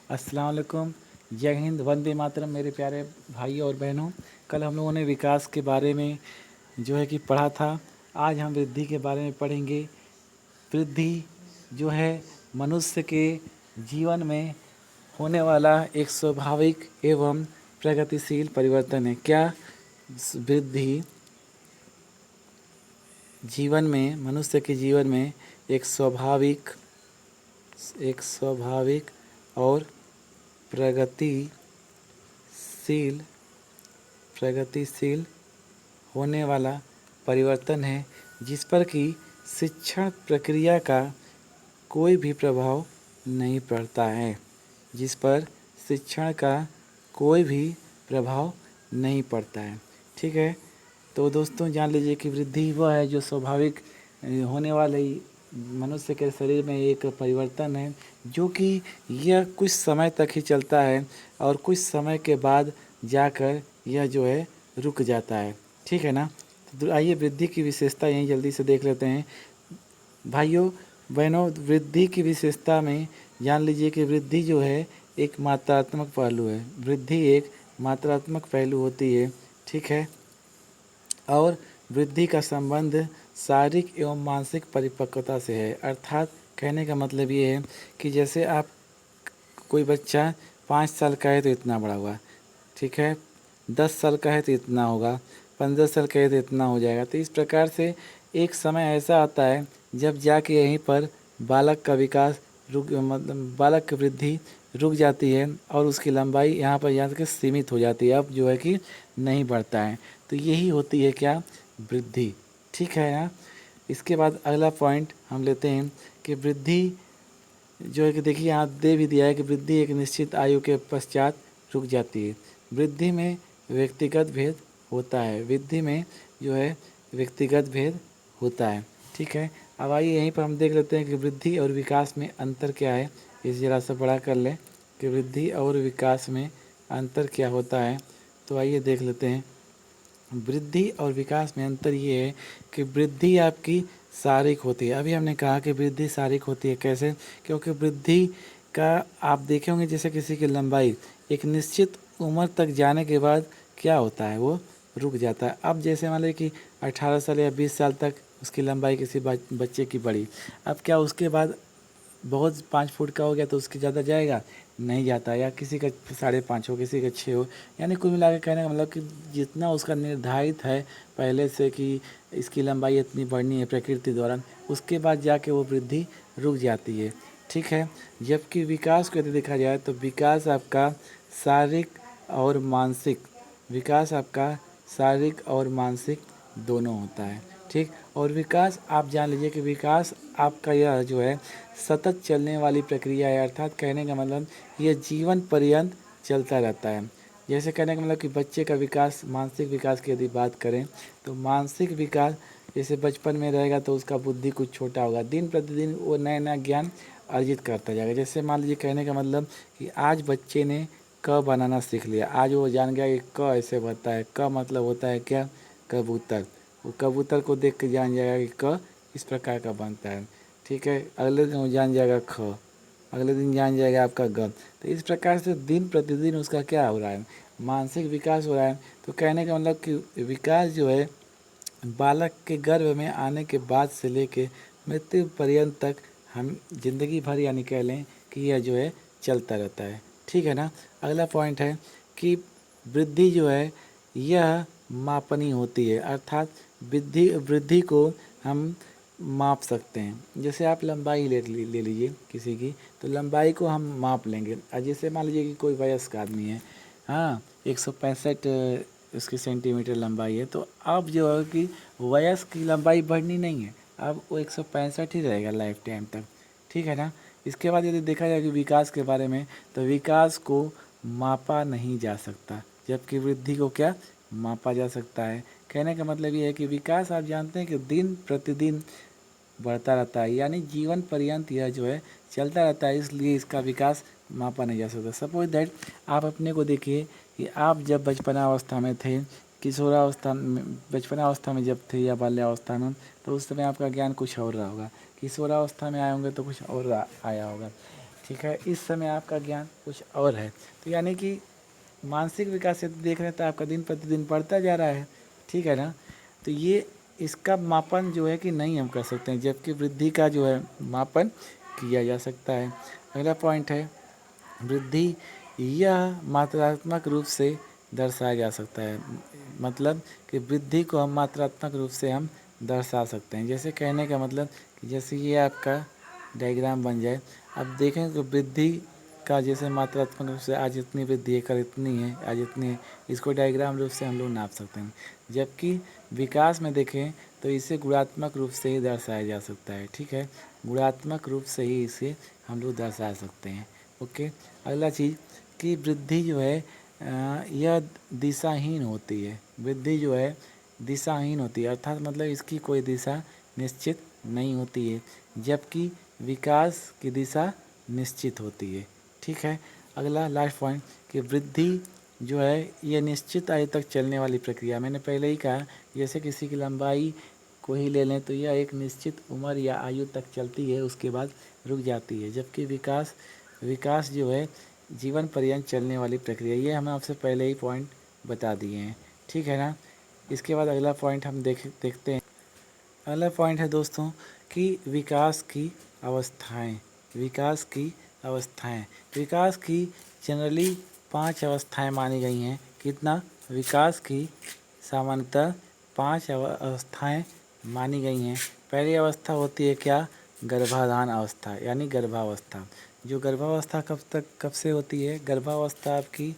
अस्सलाम वालेकुम। जय हिंद, वंदे मातरम। मेरे प्यारे भाइयों और बहनों, कल हम लोगों ने विकास के बारे में जो है कि पढ़ा था। आज हम वृद्धि के बारे में पढ़ेंगे। वृद्धि जो है मनुष्य के जीवन में होने वाला एक स्वाभाविक एवं प्रगतिशील परिवर्तन है। क्या वृद्धि जीवन में, मनुष्य के जीवन में एक स्वाभाविक और प्रगतिशील होने वाला परिवर्तन है, जिस पर कि शिक्षण प्रक्रिया का कोई भी प्रभाव नहीं पड़ता है। जिस पर शिक्षण का कोई भी प्रभाव नहीं पड़ता है। ठीक है, तो दोस्तों जान लीजिए कि वृद्धि वह है जो स्वाभाविक होने वाले मनुष्य के शरीर में एक परिवर्तन है, जो कि यह कुछ समय तक ही चलता है और कुछ समय के बाद जाकर यह जो है रुक जाता है। ठीक है ना। तो आइए वृद्धि की विशेषता यहीं जल्दी से देख लेते हैं। भाइयों बहनों, वृद्धि की विशेषता में जान लीजिए कि वृद्धि जो है एक मात्रात्मक पहलू है। वृद्धि एक मात्रात्मक पहलू होती है। ठीक है, और वृद्धि का संबंध शारीरिक एवं मानसिक परिपक्वता से है। अर्थात कहने का मतलब ये है कि जैसे आप कोई बच्चा 5 साल का है तो इतना बड़ा हुआ, ठीक है, 10 साल का है तो इतना होगा, 15 साल का है तो इतना हो जाएगा। तो इस प्रकार से एक समय ऐसा आता है जब जाके यहीं पर बालक का विकास मतलब बालक की वृद्धि रुक जाती है और उसकी लंबाई यहाँ पर यहाँ तक सीमित हो जाती है। अब जो है कि नहीं बढ़ता है। तो यही होती है क्या, वृद्धि। ठीक है ना। इसके बाद अगला पॉइंट हम लेते हैं कि वृद्धि जो है कि देखिए यहाँ दे भी दिया है कि वृद्धि एक निश्चित आयु के पश्चात रुक जाती है। वृद्धि में व्यक्तिगत भेद होता है। वृद्धि में जो है व्यक्तिगत भेद होता है। ठीक है, अब आइए यहीं पर हम देख लेते हैं कि वृद्धि और विकास में अंतर क्या है। इस जरा सा बड़ा कर लें कि वृद्धि और विकास में अंतर क्या होता है। तो आइए देख लेते हैं। वृद्धि और विकास में अंतर ये है कि वृद्धि आपकी शारीरिक होती है। अभी हमने कहा कि वृद्धि शारीरिक होती है। कैसे? क्योंकि वृद्धि का आप देखे होंगे जैसे किसी की लंबाई एक निश्चित उम्र तक जाने के बाद क्या होता है, वो रुक जाता है। अब जैसे मान लीजिए कि 18 साल या 20 साल तक उसकी लंबाई किसी बच्चे की बढ़ी, अब क्या उसके बाद बहुत 5 फुट का हो गया तो उसके ज़्यादा जाएगा नहीं जाता, या किसी का 5.5 हो, किसी का 6 हो। यानी कुल मिला के कहने का मतलब कि जितना उसका निर्धारित है पहले से कि इसकी लंबाई इतनी बढ़नी है प्रकृति द्वारा, उसके बाद जाके वो वृद्धि रुक जाती है। ठीक है, जबकि विकास को यदि देखा जाए तो विकास आपका शारीरिक और मानसिक दोनों होता है। ठीक, और विकास आप जान लीजिए कि विकास आपका यह जो है सतत चलने वाली प्रक्रिया है। अर्थात कहने का मतलब ये जीवन पर्यंत चलता रहता है। जैसे कहने का मतलब कि बच्चे का विकास, मानसिक विकास की यदि बात करें तो मानसिक विकास जैसे बचपन में रहेगा तो उसका बुद्धि कुछ छोटा होगा, दिन प्रतिदिन वो नया नया ज्ञान अर्जित करता जाएगा। जैसे मान लीजिए कहने का मतलब कि आज बच्चे ने क बनाना सीख लिया, आज वो जान गया कि क ऐसे बनता है। क मतलब होता है क्या, कबूतर। वो कबूतर को देख के जान जाएगा कि क इस प्रकार का बनता है। ठीक है, अगले दिन वो जान जाएगा ख, अगले दिन जान जाएगा आपका ग। तो इस प्रकार से दिन प्रतिदिन उसका क्या हो रहा है, मानसिक विकास हो रहा है। तो कहने का मतलब कि विकास जो है बालक के गर्भ में आने के बाद से लेके मृत्यु पर्यंत तक हम जिंदगी भर यानी कह लें कि यह जो है चलता रहता है। ठीक है ना। अगला पॉइंट है कि वृद्धि जो है यह मापनीय होती है। अर्थात वृद्धि को हम माप सकते हैं। जैसे आप लंबाई ले लीजिए किसी की, तो लंबाई को हम माप लेंगे। और जैसे मान लीजिए कि कोई वयस्क आदमी है, हाँ, 165 उसकी सेंटीमीटर लंबाई है, तो अब जो है कि वयस्क की लंबाई बढ़नी नहीं है, अब वो 165 ही रहेगा लाइफ टाइम तक। ठीक है ना। इसके बाद यदि देखा जाए कि विकास के बारे में, तो विकास को मापा नहीं जा सकता, जबकि वृद्धि को क्या मापा जा सकता है। कहने का मतलब ये है कि विकास आप जानते हैं कि दिन प्रतिदिन बढ़ता रहता है, यानी जीवन पर्यंत यह जो है चलता रहता है, इसलिए इसका विकास मापा नहीं जा सकता। सपोज दैट आप अपने को देखिए कि आप जब बचपनावस्था में थे, किशोरावस्था में, बचपनावस्था में जब थे या बाल्यावस्था में, तो उस समय आपका ज्ञान कुछ और रहा होगा। किशोरावस्था में आए होंगे तो कुछ और आया होगा। ठीक है। इस समय आपका ज्ञान कुछ और है। तो यानी कि मानसिक विकास से देख रहे हैं तो आपका दिन प्रतिदिन बढ़ता जा रहा है, ठीक है ना। तो ये इसका मापन जो है कि नहीं हम कर सकते हैं, जबकि वृद्धि का जो है मापन किया जा सकता है। अगला पॉइंट है वृद्धि, यह मात्रात्मक रूप से दर्शाया जा सकता है। मतलब कि वृद्धि को हम मात्रात्मक रूप से हम दर्शा सकते हैं। जैसे कहने का मतलब कि जैसे ये आपका डायग्राम बन जाए, अब देखें तो वृद्धि का जैसे मात्रात्मक रूप से आज इतनी वृद्धि है, कल इतनी है, आज इतनी है, इसको डायग्राम रूप से हम लोग नाप सकते हैं। जबकि विकास में देखें तो इसे गुणात्मक रूप से ही दर्शाया जा सकता है, ठीक है। गुणात्मक रूप से ही इसे हम लोग दर्शा सकते हैं। ओके। अगला चीज़ कि वृद्धि जो है यह दिशाहीन होती है। वृद्धि जो है दिशाहीन होती है, अर्थात मतलब इसकी कोई दिशा निश्चित नहीं होती है, जबकि विकास की दिशा निश्चित होती है, ठीक है। अगला लास्ट पॉइंट कि वृद्धि जो है यह निश्चित आयु तक चलने वाली प्रक्रिया। मैंने पहले ही कहा जैसे किसी की लंबाई को ही ले लें तो यह एक निश्चित उम्र या आयु तक चलती है, उसके बाद रुक जाती है। जबकि विकास जो है जीवन पर्यंत चलने वाली प्रक्रिया, ये हमें आपसे पहले ही पॉइंट बता दिए हैं, ठीक है ना। इसके बाद अगला पॉइंट हम देखते हैं। अगला पॉइंट है दोस्तों कि विकास की अवस्थाएं। विकास की अवस्थाएं, विकास की जनरली 5 अवस्थाएं मानी गई हैं। कितना? विकास की सामान्यतः 5 अवस्थाएं मानी गई हैं। पहली अवस्था होती है क्या? गर्भाधान अवस्था यानी गर्भावस्था। जो गर्भावस्था कब से होती है? गर्भावस्था आपकी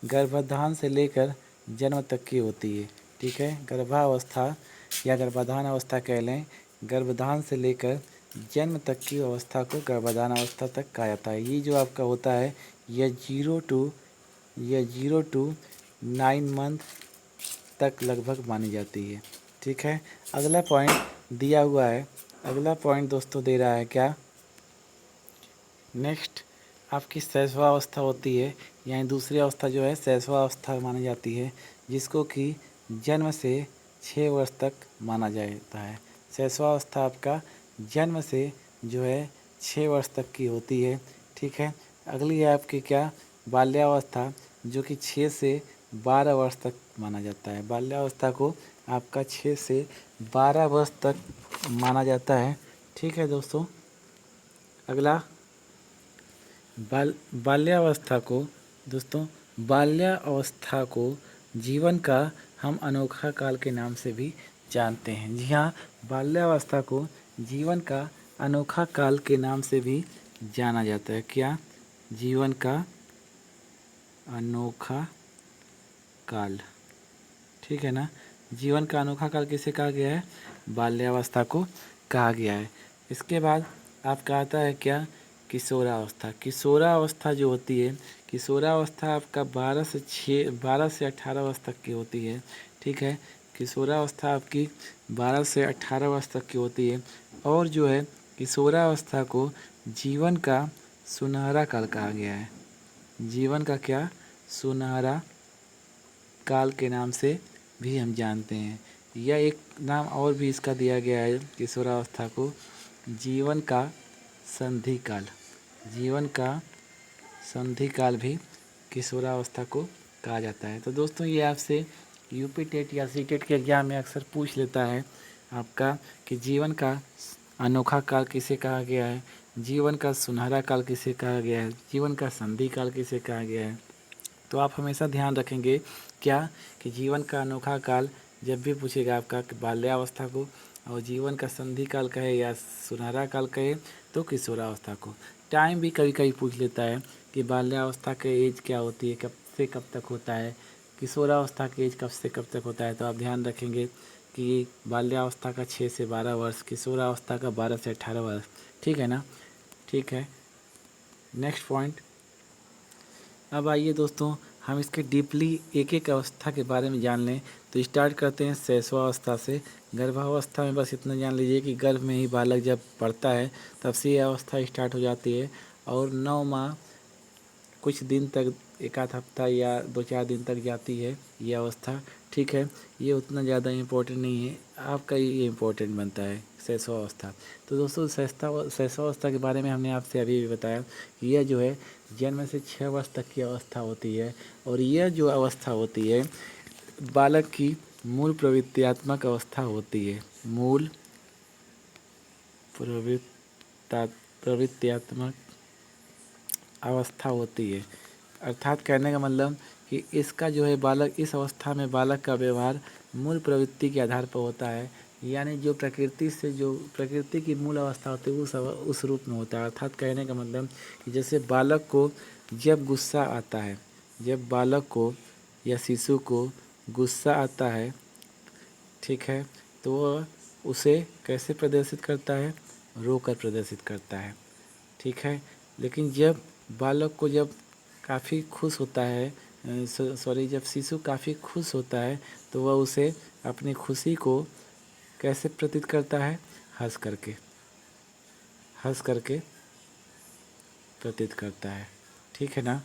गर्भाधान से लेकर जन्म तक की होती है, ठीक है। गर्भावस्था या गर्भाधान अवस्था कह लें, गर्भाधान से लेकर जन्म तक की अवस्था को गर्भाधान अवस्था तक कहा जाता है। ये जो आपका होता है यह 0 टू 9 मंथ तक लगभग मानी जाती है, ठीक है। अगला पॉइंट दिया हुआ है, अगला पॉइंट दोस्तों दे रहा है क्या? नेक्स्ट आपकी शैशवावस्था होती है, यानी दूसरी अवस्था जो है शैशवावस्था मानी जाती है, जिसको कि जन्म से 6 वर्ष तक माना जाता है। शैशवावस्था आपका जन्म से जो है 6 वर्ष तक की होती है, ठीक है। अगली है आपकी क्या? बाल्यावस्था, जो कि 6 से 12 वर्ष तक माना जाता है। बाल्यावस्था को आपका 6 से 12 वर्ष तक माना जाता है, ठीक है दोस्तों। अगला बाल्यावस्था को दोस्तों, बाल्यावस्था को जीवन का हम अनोखा काल के नाम से भी जानते हैं। जी हाँ, बाल्यावस्था को जीवन का अनोखा काल के नाम से भी जाना जाता है। क्या? जीवन का अनोखा काल, ठीक है ना। जीवन का अनोखा काल किसे कहा गया है? बाल्यावस्था को कहा गया है। इसके बाद आपका आता है क्या? किशोरावस्था। किशोरावस्था जो होती है, किशोरावस्था आपका 12 से 18 वर्ष तक की होती है, ठीक है। किशोरावस्था आपकी 12 से 18 वर्ष तक की होती है। और जो है किशोरावस्था को जीवन का सुनहरा काल कहा गया है। जीवन का क्या? सुनहरा काल के नाम से भी हम जानते हैं। यह एक नाम और भी इसका दिया गया है किशोरावस्था को, जीवन का संधि काल। जीवन का संधि काल भी किशोरावस्था को कहा जाता है। तो दोस्तों ये आपसे यूपी टेट या सी टेट के एग्जाम में अक्सर पूछ लेता है आपका कि जीवन का अनोखा काल किसे कहा गया है, जीवन का सुनहरा काल किसे कहा गया है, जीवन का संधि काल किसे कहा गया है। तो आप हमेशा ध्यान रखेंगे क्या कि जीवन का अनोखा काल जब भी पूछेगा आपका कि बाल्यावस्था को, और जीवन का संधि काल कहे या सुनहरा काल कहे तो किशोरावस्था को। टाइम भी कभी कभी पूछ लेता है कि बाल्यावस्था के एज क्या होती है, कब से कब तक होता है, किशोरावस्था के एज कब से कब तक होता है। तो आप ध्यान रखेंगे कि बाल्यावस्था का 6 से 12 वर्ष, किशोरावस्था का 12 से 18 वर्ष, ठीक है ना। ठीक है, नेक्स्ट पॉइंट। अब आइए दोस्तों हम इसके डीपली एक एक अवस्था के बारे में जान लें। तो स्टार्ट करते हैं शैशवावस्था से। गर्भावस्था में बस इतना जान लीजिए कि गर्भ में ही बालक जब पड़ता है तब से ये अवस्था स्टार्ट हो जाती है, और 9 माह कुछ दिन तक एक आध हफ्ता या 2-4 दिन तक जाती है ये अवस्था, ठीक है। ये उतना ज़्यादा इम्पोर्टेंट नहीं है, आपका ये इम्पोर्टेंट बनता है शैशवावस्था। तो दोस्तों शैशवावस्था के बारे में हमने आपसे अभी भी बताया। यह जो है जन्म से 6 वर्ष तक की अवस्था होती है, और यह जो अवस्था होती है बालक की मूल प्रवृत्त्यात्मक अवस्था होती है। मूल प्रवृत्त्यात्मक अवस्था होती है। अर्थात कहने का मतलब कि इसका जो है बालक, इस अवस्था में बालक का व्यवहार मूल प्रवृत्ति के आधार पर होता है, यानी जो प्रकृति की मूल अवस्था होती है उस रूप में होता है। अर्थात कहने का मतलब कि जैसे बालक को जब गुस्सा आता है, जब बालक को या शिशु को गुस्सा आता है, ठीक है, तो वह उसे कैसे प्रदर्शित करता है, रोकर प्रदर्शित करता है, ठीक है। लेकिन जब बालक को जब काफ़ी खुश होता है, जब शिशु काफ़ी खुश होता है, तो वह उसे अपनी खुशी को कैसे प्रतीत करता है, हंस करके प्रतीत करता है, ठीक है ना।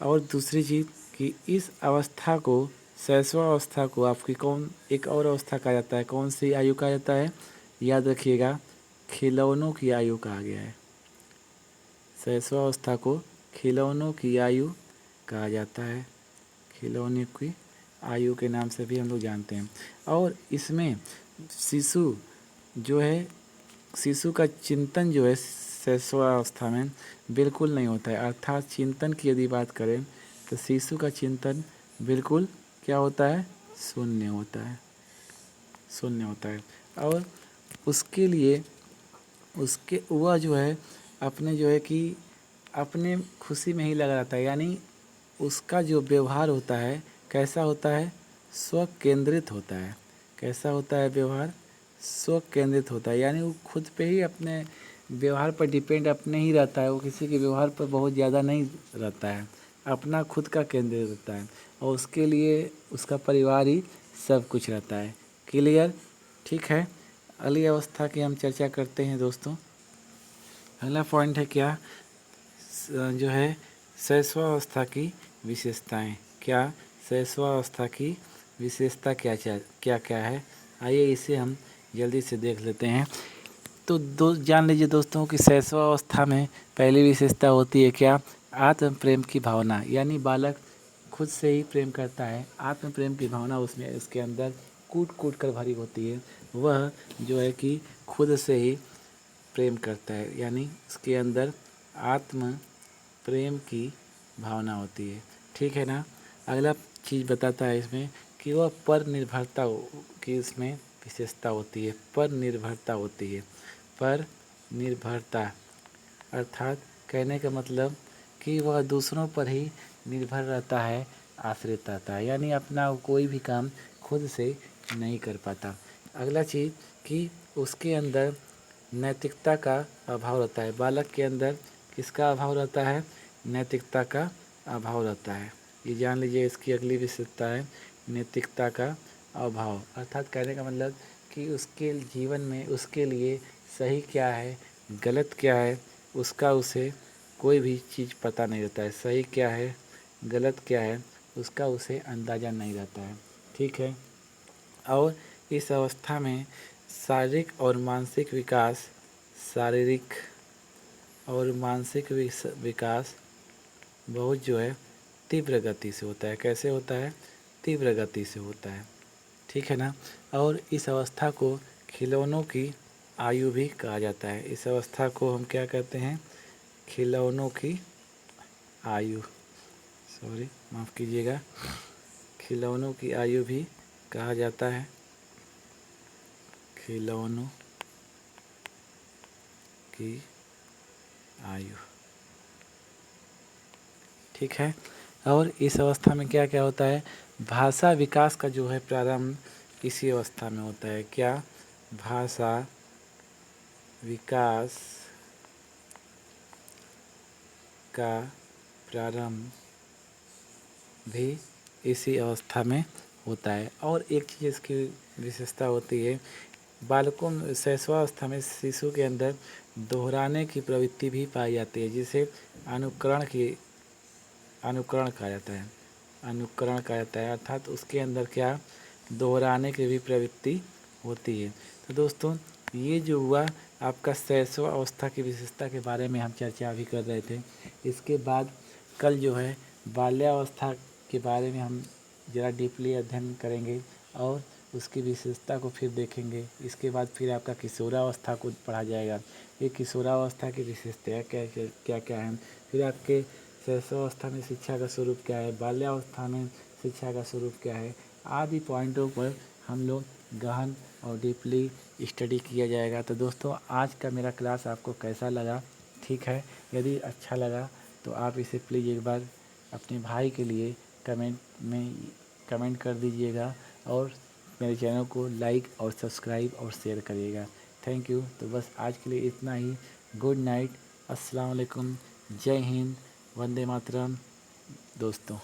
और दूसरी चीज़ कि इस अवस्था को, शैशवावस्था को आपकी एक और अवस्था कहा जाता है, कौन सी आयु कहा जाता है, याद रखिएगा, खिलौनों की आयु कहा गया है। शैशवावस्था को खिलौनों की आयु कहा जाता है, खिलौने की आयु के नाम से भी हम लोग जानते हैं। और इसमें शिशु जो है, शिशु का चिंतन जो है शैशवावस्था में बिल्कुल नहीं होता है। अर्थात चिंतन की यदि बात करें तो शिशु का चिंतन बिल्कुल क्या होता है, शून्य होता है। और उसके लिए वह जो है अपने जो है कि अपने खुशी में ही लगा रहता है, यानी उसका जो व्यवहार होता है कैसा होता है, स्व केंद्रित होता है। कैसा होता है व्यवहार, स्व केंद्रित होता है, यानी वो खुद पे ही अपने व्यवहार पर डिपेंड अपने ही रहता है, वो किसी के व्यवहार पर बहुत ज़्यादा नहीं रहता है, अपना खुद का केंद्रित रहता है, और उसके लिए उसका परिवार ही सब कुछ रहता है। क्लियर, ठीक है। अगली अवस्था की हम चर्चा करते हैं दोस्तों। अगला पॉइंट है क्या, जो है शैशवावस्था की विशेषताएं। क्या शैशवावस्था की विशेषता क्या क्या है, आइए इसे हम जल्दी से देख लेते हैं। तो जान लीजिए दोस्तों कि शैशवावस्था में पहली विशेषता होती है क्या, आत्म प्रेम की भावना, यानी बालक खुद से ही प्रेम करता है। आत्म प्रेम की भावना उसके अंदर कूट कर भरी होती है। वह जो है कि खुद से ही प्रेम करता है, यानी उसके अंदर आत्म प्रेम की भावना होती है, ठीक है ना। अगला चीज़ बताता है इसमें कि वह पर निर्भरता की इसमें विशेषता होती है, पर निर्भरता होती है। पर निर्भरता अर्थात कहने का मतलब कि वह दूसरों पर ही निर्भर रहता है, आश्रित रहता है, यानी अपना कोई भी काम खुद से नहीं कर पाता। अगला चीज़ कि उसके अंदर नैतिकता का अभाव रहता है। बालक के अंदर किसका अभाव रहता है, नैतिकता का अभाव रहता है। ये जान लीजिए, इसकी अगली विशेषता है नैतिकता का अभाव। अर्थात कहने का मतलब कि उसके जीवन में उसके लिए सही क्या है, गलत क्या है, उसका उसे कोई भी चीज़ पता नहीं रहता है। सही क्या है, गलत क्या है, उसका उसे अंदाज़ा नहीं रहता है, ठीक है। और इस अवस्था में शारीरिक और मानसिक विकास बहुत जो है तीव्र गति से होता है। कैसे होता है, तीव्र गति से होता है, ठीक है ना। और इस अवस्था को खिलौनों की आयु भी कहा जाता है। इस अवस्था को हम क्या कहते हैं, खिलौनों की आयु, माफ़ कीजिएगा, खिलौनों की आयु भी कहा जाता है, खिलौनों की आयु, ठीक है। और इस अवस्था में क्या क्या होता है, भाषा विकास का जो है प्रारंभ इसी अवस्था में होता है। क्या, भाषा विकास का प्रारंभ भी इसी अवस्था में होता है। और एक चीज़ इसकी विशेषता होती है, बालकों में शैशवावस्था में शिशु के अंदर दोहराने की प्रवृत्ति भी पाई जाती है, जिसे अनुकरण की अनुकरण कहा जाता है। अनुकरण कहा जाता है अर्थात उसके अंदर क्या दोहराने की भी प्रवृत्ति होती है। तो दोस्तों ये जो हुआ आपका शैशव अवस्था की विशेषता के बारे में हम चर्चा भी कर रहे थे। इसके बाद कल जो है बाल्यावस्था के बारे में हम ज़रा डीपली अध्ययन करेंगे और उसकी विशेषता को फिर देखेंगे। इसके बाद फिर आपका किशोरावस्था को पढ़ा जाएगा। ये किशोरावस्था की विशेषताएँ क्या क्या हैं। फिर आपके शैशवावस्था में शिक्षा का स्वरूप क्या है, बाल्यावस्था में शिक्षा का स्वरूप क्या है, आदि पॉइंटों पर हम लोग गहन और डीपली स्टडी किया जाएगा। तो दोस्तों आज का मेरा क्लास आपको कैसा लगा? ठीक है, यदि अच्छा लगा तो आप इसे प्लीज़ एक बार अपने भाई के लिए कमेंट कर दीजिएगा और मेरे चैनल को लाइक और सब्सक्राइब और शेयर करिएगा। Thank you. तो बस आज के लिए इतना ही। गुड नाइट, अस्सलाम वालेकुम, जय हिंद, वंदे मातरम दोस्तों।